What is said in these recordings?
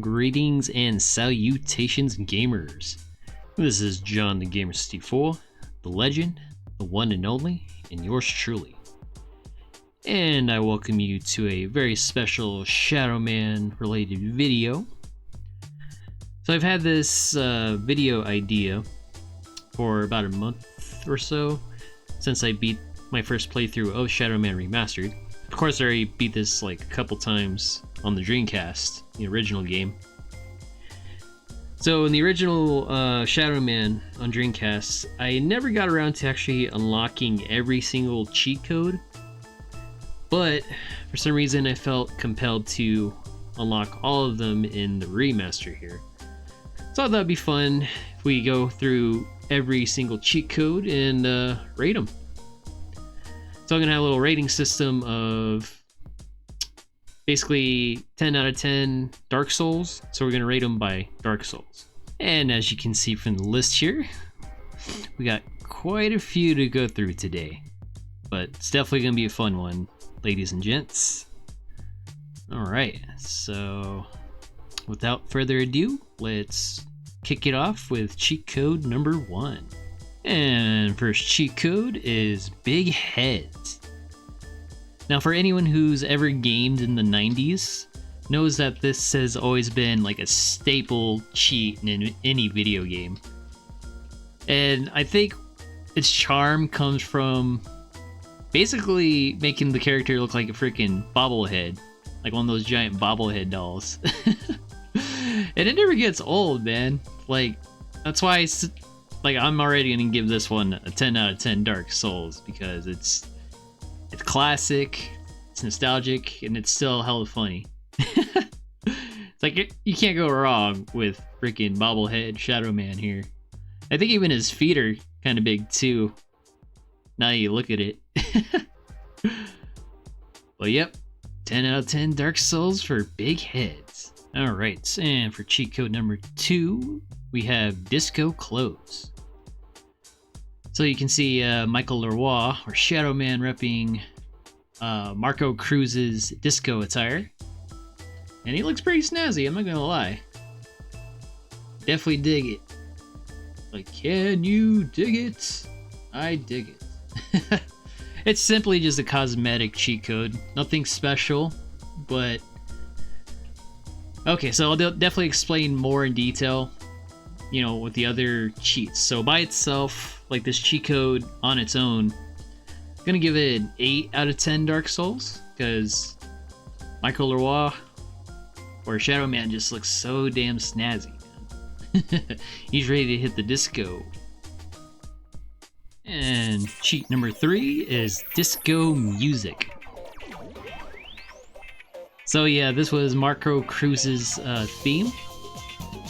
Greetings and salutations, gamers. This is John the Gamer 64, the legend, the one and only, and yours truly. And I welcome you to a very special Shadow Man related video. So I've had this video idea for about a month or so since I beat my first playthrough of Shadow Man Remastered. Of course, I already beat this like a couple times on the Dreamcast, the original game. So in the original Shadow Man on Dreamcast, I never got around to actually unlocking every single cheat code, but for some reason I felt compelled to unlock all of them in the remaster here. So I thought that'd be fun if we go through every single cheat code and rate them. So I'm gonna have a little rating system of basically 10 out of 10 Dark Souls. So we're gonna rate them by Dark Souls. And as you can see from the list here, we got quite a few to go through today, but it's definitely gonna be a fun one, ladies and gents. All right, so without further ado, let's kick it off with cheat code number 1. And first cheat code is Big Heads. Now for anyone who's ever gamed in the 90s, knows that this has always been like a staple cheat in any video game. And I think its charm comes from basically making the character look like a freaking bobblehead, like one of those giant bobblehead dolls. And it never gets old, man. Like, that's why I'm already gonna give this one a 10 out of 10 Dark Souls, because it's classic, it's nostalgic, and it's still hella funny. It's like you can't go wrong with freaking bobblehead Shadow Man here. I think even his feet are kind of big too, now you look at it. Well, yep, 10 out of 10 Dark Souls for Big Heads. Alright, and for cheat code number 2, we have Disco Clothes. So you can see Michael Leroy, or Shadow Man, repping Marco Cruz's disco attire. And he looks pretty snazzy, I'm not gonna lie. Definitely dig it. Like, can you dig it? I dig it. It's simply just a cosmetic cheat code. Nothing special, but... Okay, so I'll definitely explain more in detail, you know, with the other cheats. So by itself, like this cheat code on its own, I'm gonna give it an 8 out of 10 Dark Souls, because Michael Leroy, or Shadow Man, just looks so damn snazzy, man. He's ready to hit the disco. And cheat number 3 is Disco Music. So yeah, this was Marco Cruz's theme,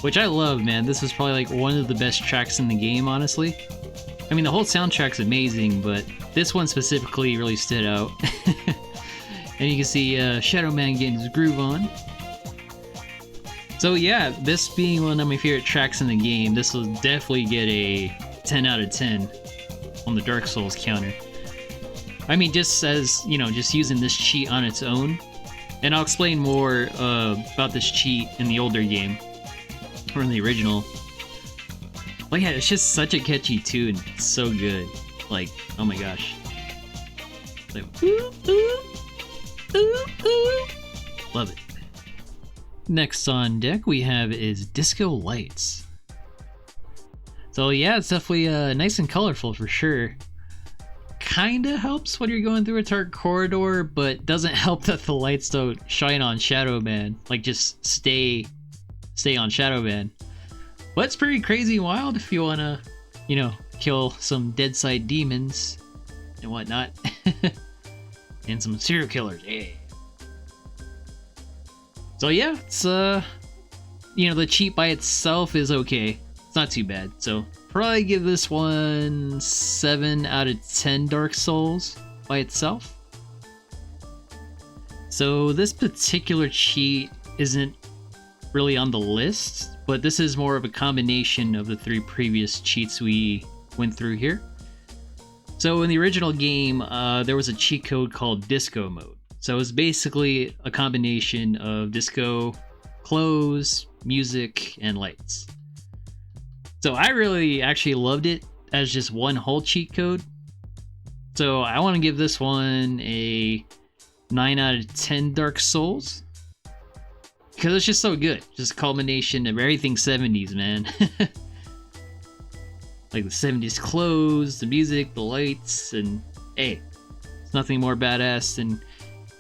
which I love, man. This was probably like one of the best tracks in the game, honestly. I mean, the whole soundtrack's amazing, but this one specifically really stood out. And you can see Shadow Man getting his groove on. So yeah, this being one of my favorite tracks in the game, this will definitely get a 10 out of 10 on the Dark Souls counter. I mean, just as, you know, just using this cheat on its own. And I'll explain more about this cheat in the older game, or in the original. But yeah, it's just such a catchy tune. It's so good. Like, oh my gosh. Like, ooh, ooh, ooh, ooh. Love it. Next on deck we have is Disco Lights. So yeah, it's definitely nice and colorful for sure. Kinda helps when you're going through a dark corridor, but doesn't help that the lights don't shine on Shadow Man. Like, just stay on Shadow Man. But it's pretty crazy and wild if you wanna, you know, kill some Deadside demons and whatnot. And some serial killers, yeah. So yeah, it's you know, the cheat by itself is okay. It's not too bad. So probably give this one 7 out of 10 Dark Souls by itself. So this particular cheat isn't really on the list, but this is more of a combination of the 3 previous cheats we went through here. So in the original game, there was a cheat code called Disco Mode. So it was basically a combination of disco clothes, music, and lights. So I really actually loved it as just one whole cheat code. So I want to give this one a 9 out of 10 Dark Souls. Because it's just so good. Just a culmination of everything 70s, man. Like the 70s clothes, the music, the lights, and hey, it's nothing more badass than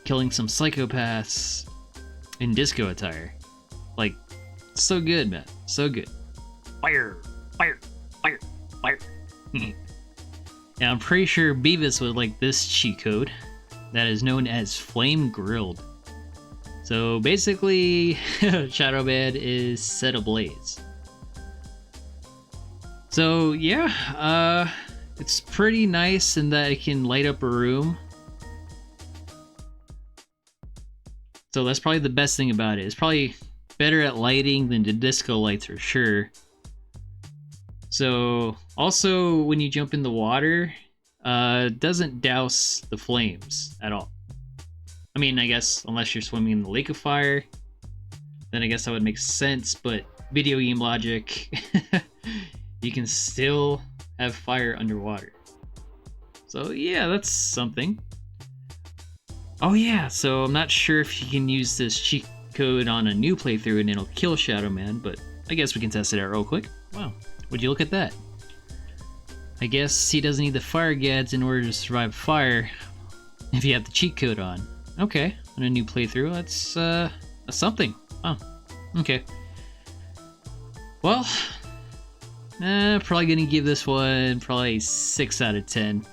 killing some psychopaths in disco attire. Like, so good, man. So good. Fire! Fire! Fire! Fire! Now, I'm pretty sure Beavis would like this cheat code that is known as Flame Grilled. So basically, Shadow Man is set ablaze. So yeah, it's pretty nice in that it can light up a room. So that's probably the best thing about it. It's probably better at lighting than the disco lights for sure. So also when you jump in the water, it doesn't douse the flames at all. I mean, I guess unless you're swimming in the lake of fire, then I guess that would make sense, but video game logic, you can still have fire underwater. So yeah, that's something. Oh yeah, so I'm not sure if you can use this cheat code on a new playthrough and it'll kill Shadow Man, but I guess we can test it out real quick. Wow, would you look at that? I guess he doesn't need the fire gads in order to survive fire if you have the cheat code on. Okay, on a new playthrough, that's something. Oh, okay. Well, probably gonna give this one probably 6 out of 10.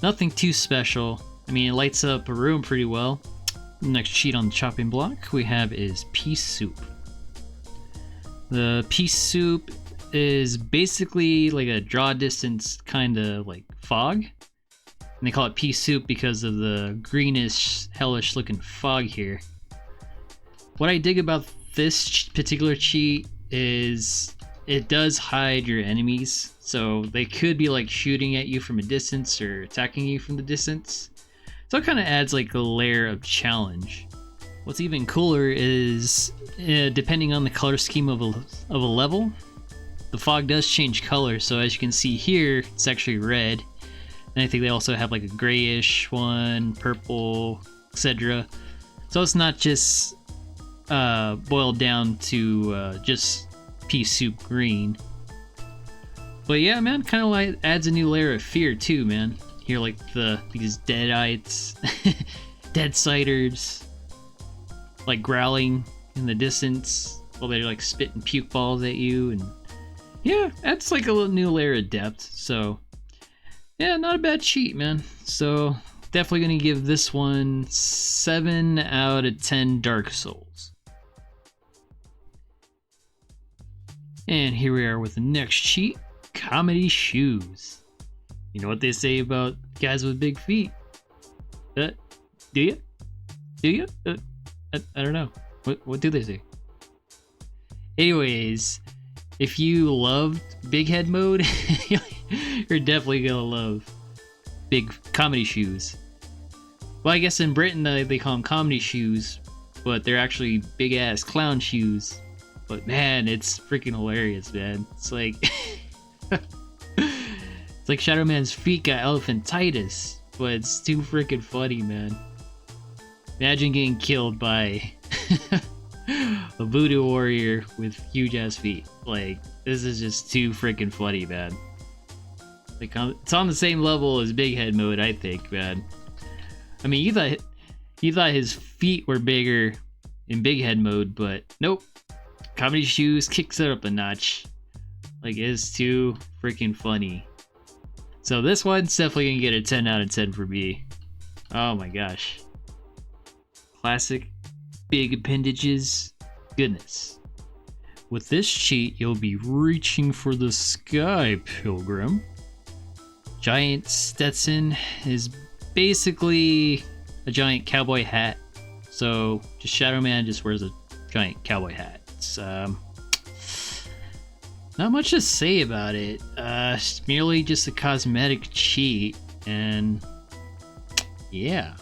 Nothing too special. I mean, it lights up a room pretty well. Next cheat on the chopping block we have is Pea Soup. The Pea Soup is basically like a draw distance kind of like fog. And they call it Pea Soup because of the greenish, hellish looking fog here. What I dig about this particular cheat is it does hide your enemies. So they could be like shooting at you from a distance or attacking you from the distance. So it kind of adds like a layer of challenge. What's even cooler is depending on the color scheme of a level, the fog does change color. So as you can see here, it's actually red. And I think they also have like a grayish one, purple, etc. So it's not just boiled down to just Pea Soup green. But yeah, man, kind of like adds a new layer of fear too, man. Here, like these deadites, deadsiders, like growling in the distance while they're like spitting puke balls at you, and yeah, that's like a little new layer of depth. So yeah, not a bad cheat, man. So definitely gonna give this one 7 out of 10 Dark Souls. And here we are with the next cheat, Comedy Shoes. You know what they say about guys with big feet? Do you? Do you? I don't know. What do they say? Anyways, if you loved Big Head Mode, you're definitely gonna love Big Comedy Shoes. Well, I guess in Britain they call them comedy shoes, but they're actually big ass clown shoes. But man, it's freaking hilarious, man. It's like it's like Shadow Man's feet got elephantitis, but it's too freaking funny, man. Imagine getting killed by a voodoo warrior with huge ass feet. Like, this is just too freaking funny, man. Like, it's on the same level as Big Head Mode, I think, man. I mean, you thought his feet were bigger in Big Head Mode, but nope. Comedy Shoes kicks it up a notch. Like, it's too freaking funny. So this one's definitely gonna get a 10 out of 10 for me. Oh my gosh. Classic big appendages goodness. With this cheat, you'll be reaching for the sky, Pilgrim. Giant Stetson is basically a giant cowboy hat. So just Shadow Man just wears a giant cowboy hat. It's not much to say about it. It's merely just a cosmetic cheat, and yeah.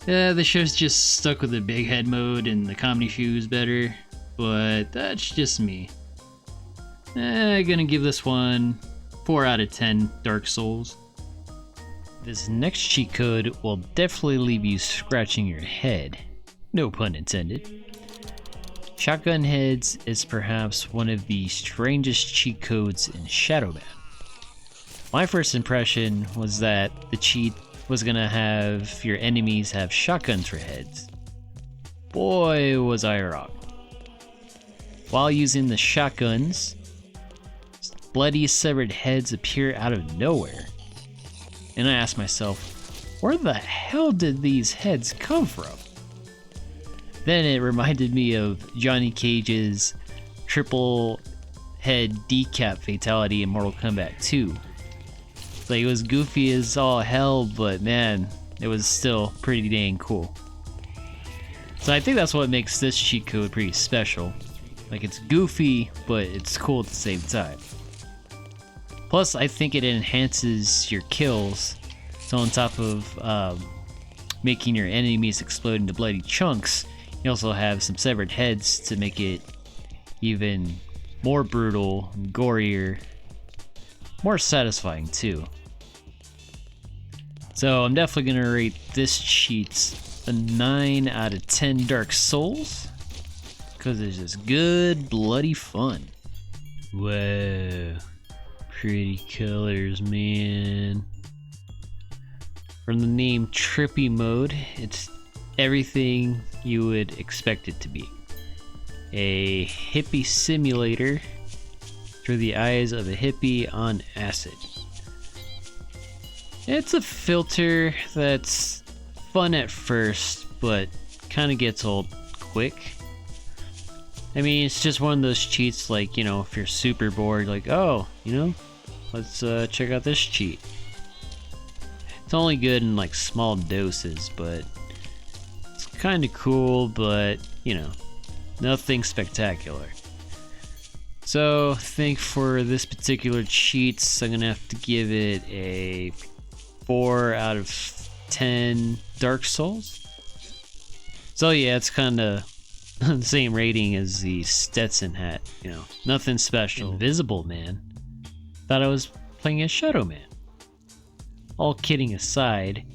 The show's just stuck with the big head mode and the comedy shoes better, but that's just me. Gonna give this one 4 out of 10 Dark Souls. This next cheat code will definitely leave you scratching your head. No pun intended. Shotgun heads is perhaps one of the strangest cheat codes in Shadow Man. My first impression was that the cheat was gonna have your enemies have shotguns for heads. Boy, was I wrong. While using the shotguns, bloody severed heads appear out of nowhere. And I asked myself, where the hell did these heads come from? Then it reminded me of Johnny Cage's triple head decap fatality in Mortal Kombat 2. Like, it was goofy as all hell, but man, it was still pretty dang cool. So I think that's what makes this cheat code pretty special. Like, it's goofy, but it's cool at the same time. Plus, I think it enhances your kills. So on top of making your enemies explode into bloody chunks, you also have some severed heads to make it even more brutal, gorier, more satisfying too. So I'm definitely gonna rate this cheat a 9 out of 10 Dark Souls, because it's just good bloody fun. Whoa, pretty colors, man. From the name Trippy Mode, it's everything you would expect it to be. A hippie simulator through the eyes of a hippie on acid. It's a filter that's fun at first, but kind of gets old quick. I mean, it's just one of those cheats, like, you know, if you're super bored, like, oh, you know, let's check out this cheat. It's only good in like small doses, but it's kind of cool, but, you know, nothing spectacular. So I think for this particular cheats, I'm gonna have to give it a 4 out of 10 Dark Souls. So yeah, it's kind of the same rating as the Stetson hat, you know, nothing special. Invisible Man. Thought I was playing as Shadow Man. All kidding aside,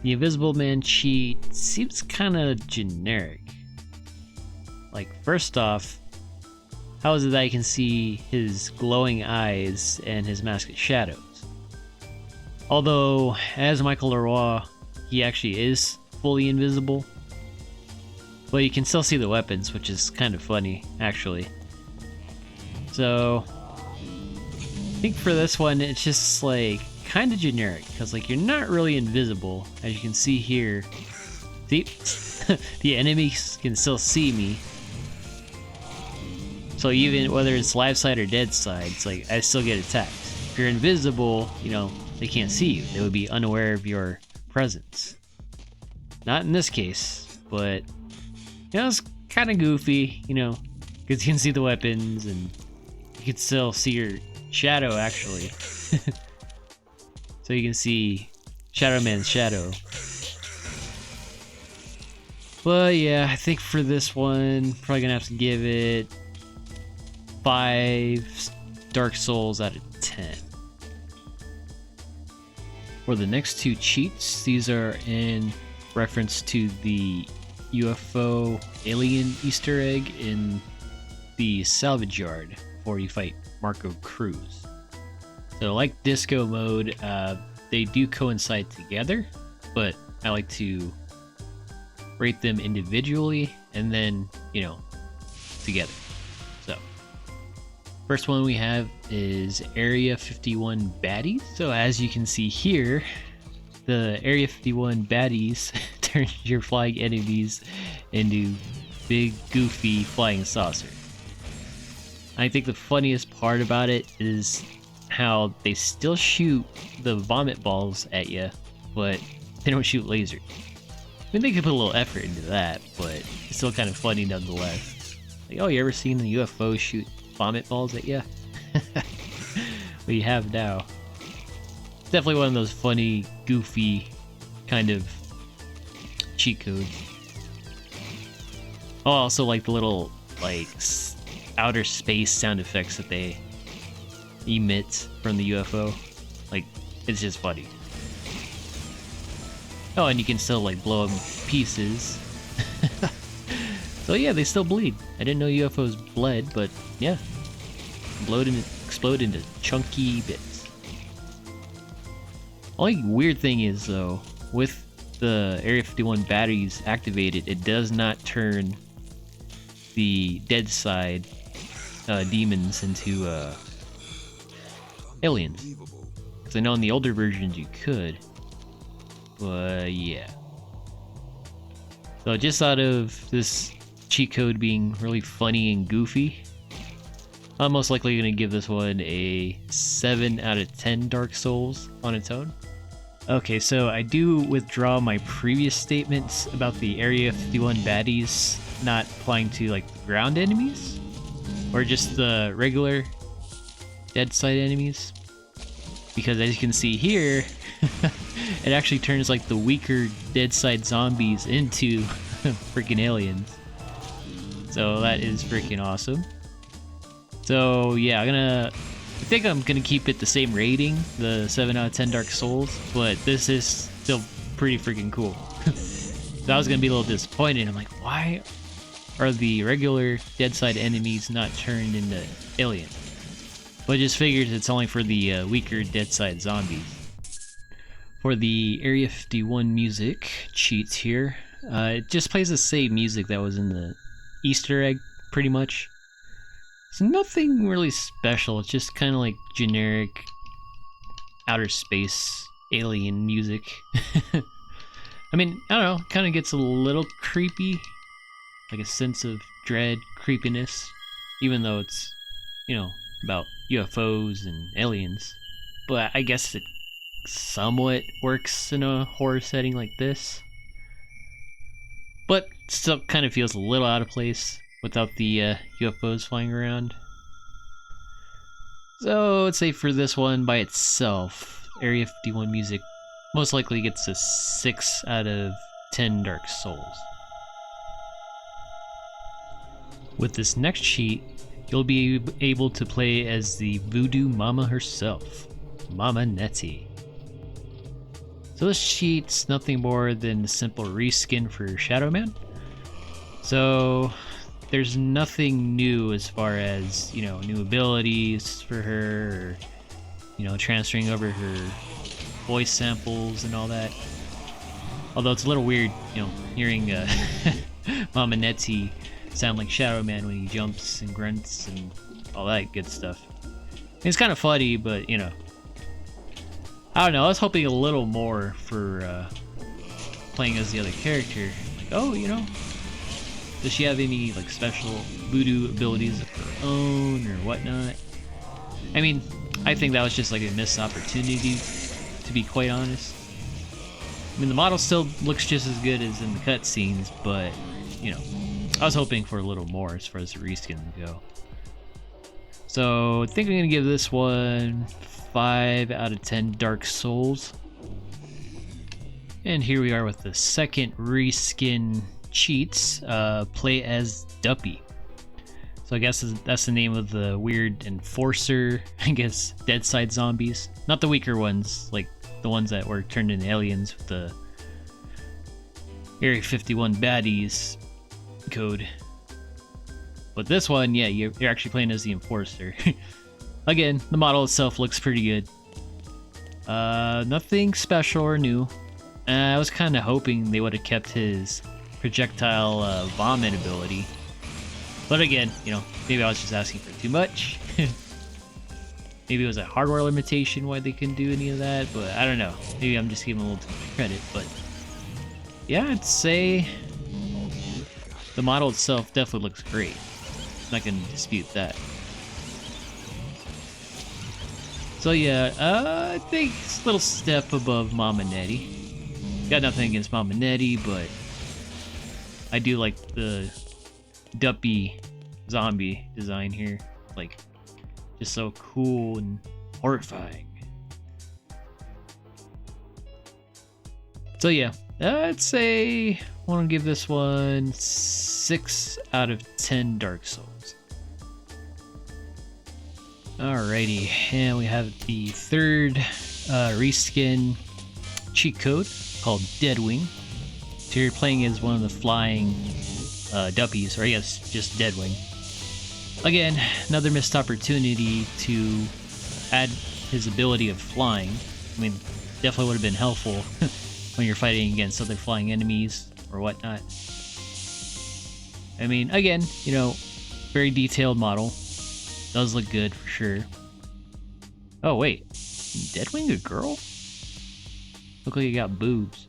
the Invisible Man cheat seems kind of generic. Like, first off, how is it that I can see his glowing eyes and his mask of shadows? Although, as Michael Leroy, he actually is fully invisible. But you can still see the weapons, which is kind of funny, actually. So, I think for this one, it's just like kind of generic, because like you're not really invisible, as you can see here. See, the enemies can still see me. So even whether it's live side or dead side, it's like I still get attacked. If you're invisible, you know, they can't see you. They would be unaware of your presence. Not in this case, but you know, it's kind of goofy, you know, because you can see the weapons and you can still see your shadow actually. So you can see Shadow Man's shadow. But yeah, I think for this one, probably gonna have to give it 5 Dark Souls out of 10. For the next two cheats, these are in reference to the UFO alien Easter egg in the salvage yard before you fight Marco Cruz. So like disco mode, they do coincide together, but I like to rate them individually and then, you know, together. So first one we have is Area 51 baddies. So as you can see here, the Area 51 baddies turn your flying enemies into big goofy flying saucers. I think the funniest part about it is how they still shoot the vomit balls at you, but they don't shoot lasers. I mean, they could put a little effort into that, but it's still kind of funny nonetheless. Like, oh, you ever seen the UFO shoot vomit balls at you? Well, you have now. It's definitely one of those funny, goofy kind of cheat code. Oh, I also like the little like outer space sound effects that they emit from the UFO. Like, it's just funny. Oh, and you can still like blow them to pieces. So yeah, they still bleed. I didn't know UFOs bled, but yeah, explode into chunky bits. Only weird thing is though, with the Area 51 batteries activated, it does not turn the Deadside demons into aliens. Because I know in the older versions you could, but yeah. So just out of this cheat code being really funny and goofy, I'm most likely going to give this one a 7 out of 10 Dark Souls on its own. Okay, so I do withdraw my previous statements about the Area 51 baddies not applying to like the ground enemies, or just the regular Deadside enemies, because as you can see here, it actually turns like the weaker Deadside zombies into freaking aliens. So that is freaking awesome. So yeah, I think I'm gonna keep it the same rating, the 7 out of 10 Dark Souls, but this is still pretty freaking cool. So I was gonna be a little disappointed. I'm like, why are the regular Deadside enemies not turned into aliens? But I just figured it's only for the weaker Deadside zombies. For the Area 51 music cheats here, it just plays the same music that was in the Easter egg, pretty much. It's nothing really special, it's just kind of like generic outer space alien music. I mean, I don't know, kind of gets a little creepy, like a sense of dread, creepiness, even though it's, you know, about UFOs and aliens. But I guess it somewhat works in a horror setting like this. But still kind of feels a little out of place without the UFOs flying around. So let's say for this one by itself, Area 51 music most likely gets a 6 out of 10 Dark Souls. With this next cheat, you'll be able to play as the Voodoo Mama herself, Mama Nettie. So this cheat's nothing more than a simple reskin for Shadow Man. So there's nothing new as far as, you know, new abilities for her, or, you know, transferring over her voice samples and all that. Although it's a little weird, you know, hearing Mama Nettie sound like Shadow Man when he jumps and grunts and all that good stuff. It's kind of funny, but, you know, I don't know, I was hoping a little more for playing as the other character. Like, oh, you know, does she have any like special voodoo abilities of her own or whatnot? I mean, I think that was just like a missed opportunity, to be quite honest. I mean, the model still looks just as good as in the cutscenes, but, you know, I was hoping for a little more as far as the reskins go. So I think I'm gonna give this one 5 out of 10 Dark Souls. And here we are with the second reskin cheats. Play as Duppy. So I guess that's the name of the weird enforcer, I guess, Deadside zombies. Not the weaker ones, like the ones that were turned into aliens with the Area 51 baddies code. But this one, yeah, you're actually playing as the enforcer. Again, the model itself looks pretty good. Nothing special or new. I was kind of hoping they would have kept his projectile vomit ability. But again, you know, maybe I was just asking for too much. Maybe it was a hardware limitation why they couldn't do any of that, but I don't know. Maybe I'm just giving a little too much credit, but yeah, I'd say the model itself definitely looks great. I'm not gonna dispute that. So yeah, I think it's a little step above Mama Nettie. Got nothing against Mama Nettie, but I do like the Duppy zombie design here. Like, just so cool and horrifying. So yeah, I'd say I want to give this one 6 out of 10 Dark Souls. Alrighty, and we have the third reskin cheat code called Deadwing. So you're playing as one of the flying duppies, or I guess just Deadwing. Again, another missed opportunity to add his ability of flying. I mean, definitely would have been helpful when you're fighting against other flying enemies or whatnot. I mean, again, you know, very detailed model. Does look good for sure. Oh wait, Deadwing a girl? Look like he got boobs.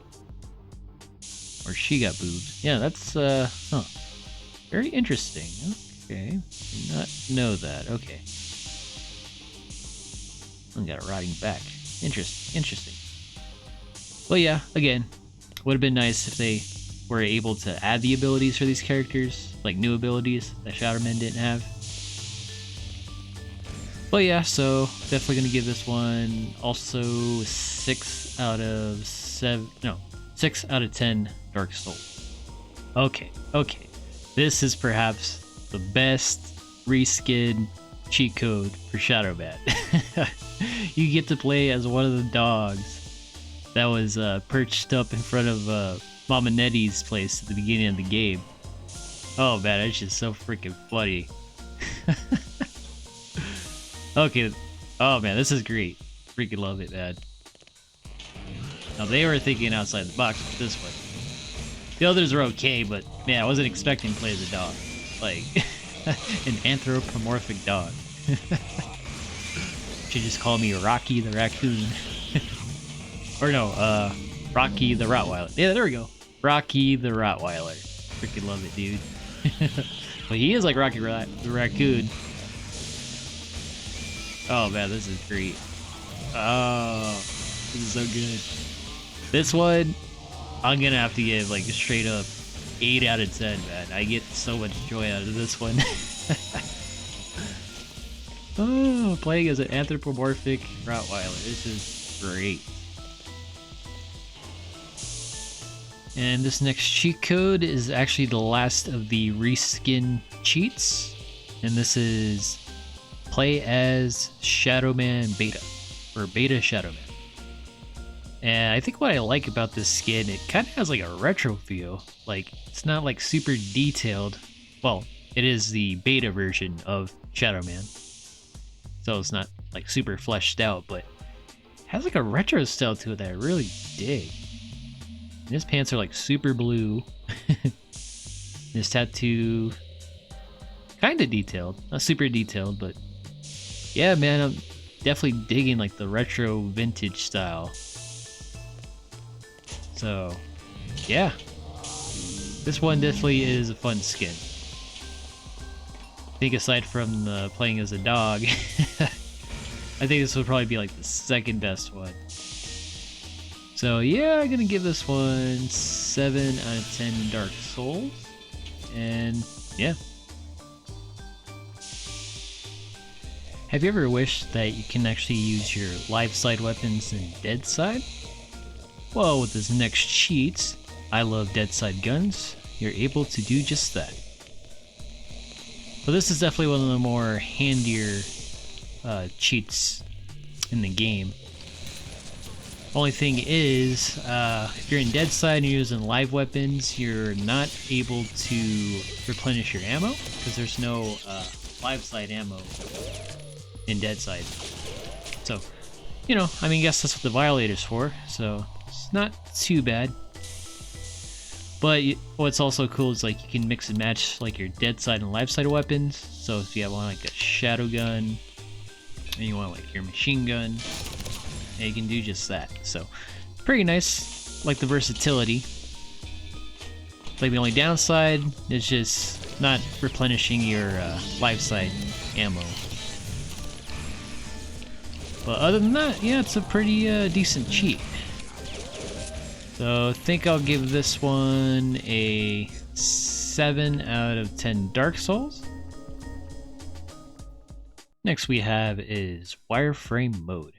Or she got boobs. Yeah, that's very interesting. Okay, did not know that. Okay. I got a rotting back. Interesting. Well, yeah, again, would have been nice if they were able to add the abilities for these characters, like new abilities that Shadowman didn't have. But yeah, so definitely gonna give this one also 6 out of 10 Dark Souls. Okay. This is perhaps the best reskin cheat code for Shadowman. You get to play as one of the dogs that was perched up in front of Mama Nettie's place at the beginning of the game. Oh man, it's just so freaking funny. Okay, oh man, this is great. Freaking love it, man. Now they were thinking outside the box with this one. The others were okay, but man, I wasn't expecting to play as a dog. Like, an anthropomorphic dog. Should just call me Rocky the Raccoon. Or no, Rocky the Rottweiler. Yeah, there we go. Rocky the Rottweiler. Freaking love it, dude. But he is like Rocky the Raccoon. Oh man, this is great. Oh, this is so good. This one, I'm gonna have to give like a straight up 8 out of 10, man. I get so much joy out of this one. Oh, playing as an anthropomorphic Rottweiler. This is great. And this next cheat code is actually the last of the reskin cheats. And this is play as Shadowman Beta, or Beta Shadowman. And I think what I like about this skin, it kind of has like a retro feel. Like, it's not like super detailed. Well, it is the beta version of Shadowman, so it's not like super fleshed out, but it has like a retro style to it that I really dig. And his pants are like super blue. His tattoo, kind of detailed, not super detailed, but yeah, man, I'm definitely digging like the retro vintage style. So, yeah, this one definitely is a fun skin. I think aside from the playing as a dog, I think this would probably be like the second best one. So yeah, I'm gonna give this one 7 out of 10 Dark Souls, and yeah. Have you ever wished that you can actually use your live side weapons in Deadside? Well, with this next cheat, I love Deadside guns, you're able to do just that. But this is definitely one of the more handier cheats in the game. Only thing is, if you're in Deadside and you're using live weapons, you're not able to replenish your ammo, because there's no live side ammo in Deadside. So, you know, I mean, I guess that's what the Violator's for, so it's not too bad. But what's also cool is like you can mix and match like your Deadside and live side weapons. So if you have one like a shadow gun, and you want like your machine gun, and you can do just that. So pretty nice, like the versatility. Like the only downside is just not replenishing your live side ammo. But other than that, yeah, it's a pretty decent cheat. So I think I'll give this one a 7 out of 10 Dark Souls. Next we have is Wireframe mode.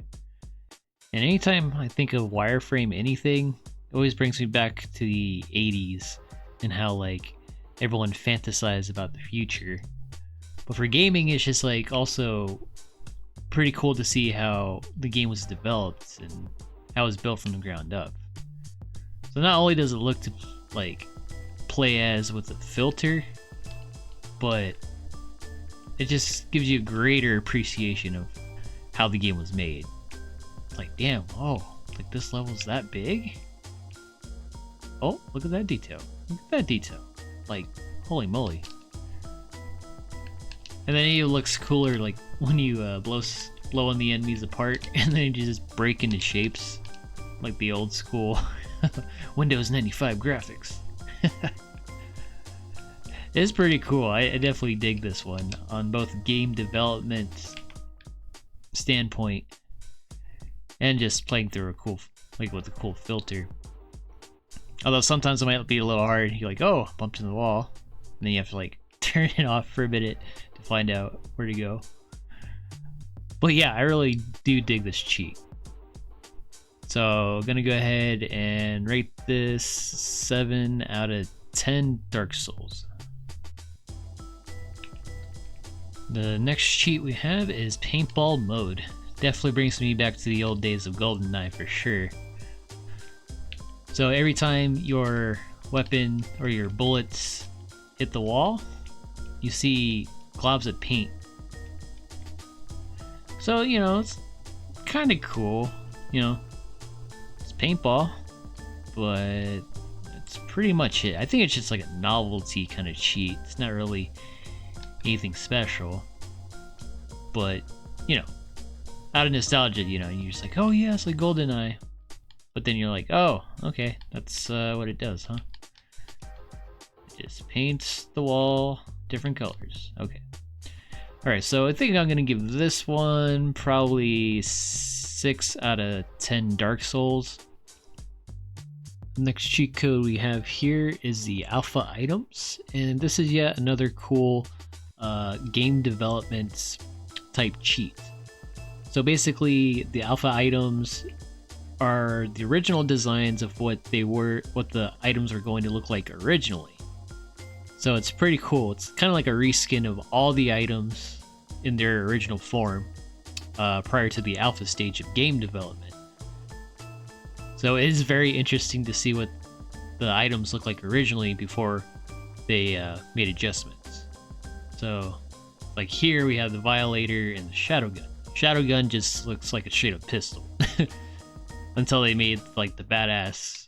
And anytime I think of Wireframe anything, It always brings me back to the 80s and how like everyone fantasized about the future. But for gaming, it's just like also pretty cool to see how the game was developed and how it was built from the ground up. So not only does it look to like play as with a filter, but it just gives you a greater appreciation of how the game was made. Like, damn, oh, like this level's that big? Oh, look at that detail. Look at that detail. Like, holy moly. And then it looks cooler like when you blow the enemies apart and then you just break into shapes. Like the old school Windows 95 graphics. It's pretty cool. I definitely dig this one on both game development standpoint and just playing through a cool, like with a cool filter. Although sometimes it might be a little hard. You're like, oh, bumped into the wall, and then you have to like turn it off for a minute to find out where to go. But yeah, I really do dig this cheat. So I'm gonna go ahead and rate this 7 out of 10 Dark Souls. The next cheat we have is paintball mode. Definitely brings me back to the old days of GoldenEye for sure. So every time your weapon or your bullets hit the wall, you see globs of paint. So, you know, it's kind of cool, you know, it's paintball, but it's pretty much it. I think it's just like a novelty kind of cheat. It's not really anything special, but you know, out of nostalgia, you know, you're just like, oh yeah, it's like GoldenEye, but then you're like, oh, okay, that's what it does, huh? It just paints the wall different colors. Okay, all right, so I think I'm gonna give this one probably 6 out of 10 Dark Souls. The next cheat code we have here is the alpha items, and this is yet another cool game development type cheat. So basically the alpha items are the original designs of what the items are going to look like originally. So it's pretty cool. It's kind of like a reskin of all the items in their original form prior to the alpha stage of game development. So it is very interesting to see what the items look like originally before they made adjustments. So, like here we have the Violator and the Shadow Gun. Shadow Gun just looks like a straight up pistol. Until they made like the badass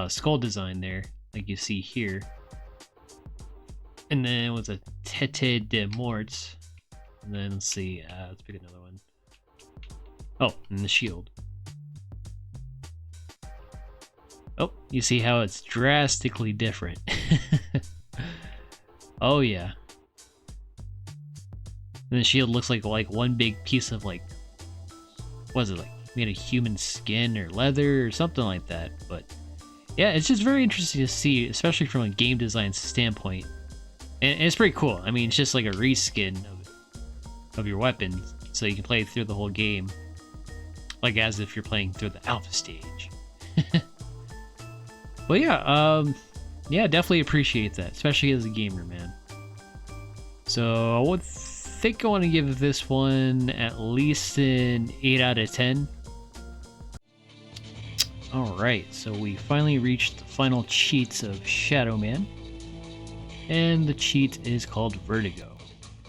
skull design there, like you see here. And then with a Tete de Morts. And then let's see, let's pick another one. Oh, and the shield. Oh, you see how it's drastically different. Oh yeah. And the shield looks like one big piece of like, what is it, like made of human skin or leather or something like that. But yeah, it's just very interesting to see, especially from a game design standpoint. And it's pretty cool. I mean, it's just like a reskin of your weapon, so you can play through the whole game like as if you're playing through the alpha stage. But yeah, yeah, definitely appreciate that, especially as a gamer, man. So I would think I want to give this one at least an 8 out of 10. Alright, so we finally reached the final cheats of Shadow Man. And the cheat is called Vertigo.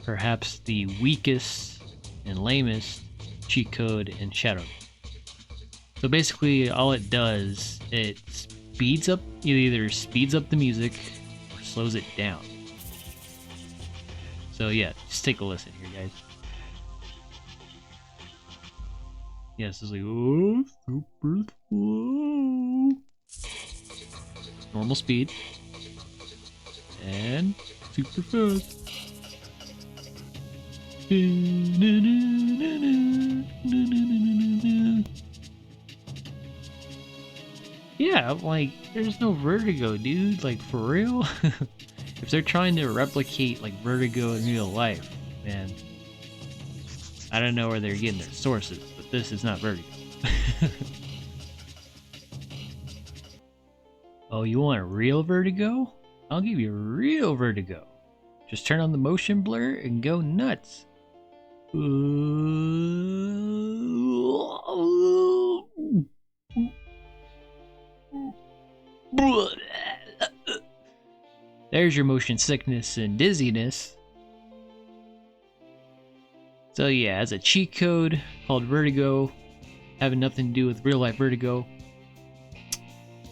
Perhaps the weakest and lamest cheat code in Shadow Man. So basically all it does, it either speeds up the music or slows it down. So yeah, just take a listen here, guys. Yes, it's like, oh, super slow. Normal speed. And super fast. Yeah, like, there's no Vertigo, dude. Like, for real? If they're trying to replicate, like, Vertigo in real life, man, I don't know where they're getting their sources, but this is not Vertigo. Oh, you want a real Vertigo? I'll give you real Vertigo. Just turn on the motion blur and go nuts. There's your motion sickness and dizziness. So yeah, as a cheat code called Vertigo, having nothing to do with real life Vertigo,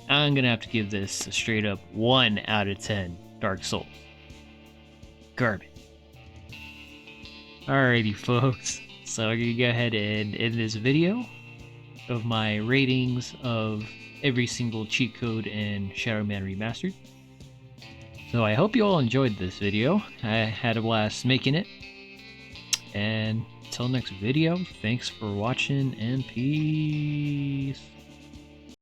I'm gonna have to give this a straight up 1 out of 10 Dark Souls. Garbage. Alrighty folks, so I'm gonna go ahead and end this video of my ratings of every single cheat code in Shadow Man Remastered. So I hope you all enjoyed this video. I had a blast making it. And until next video, thanks for watching and peace.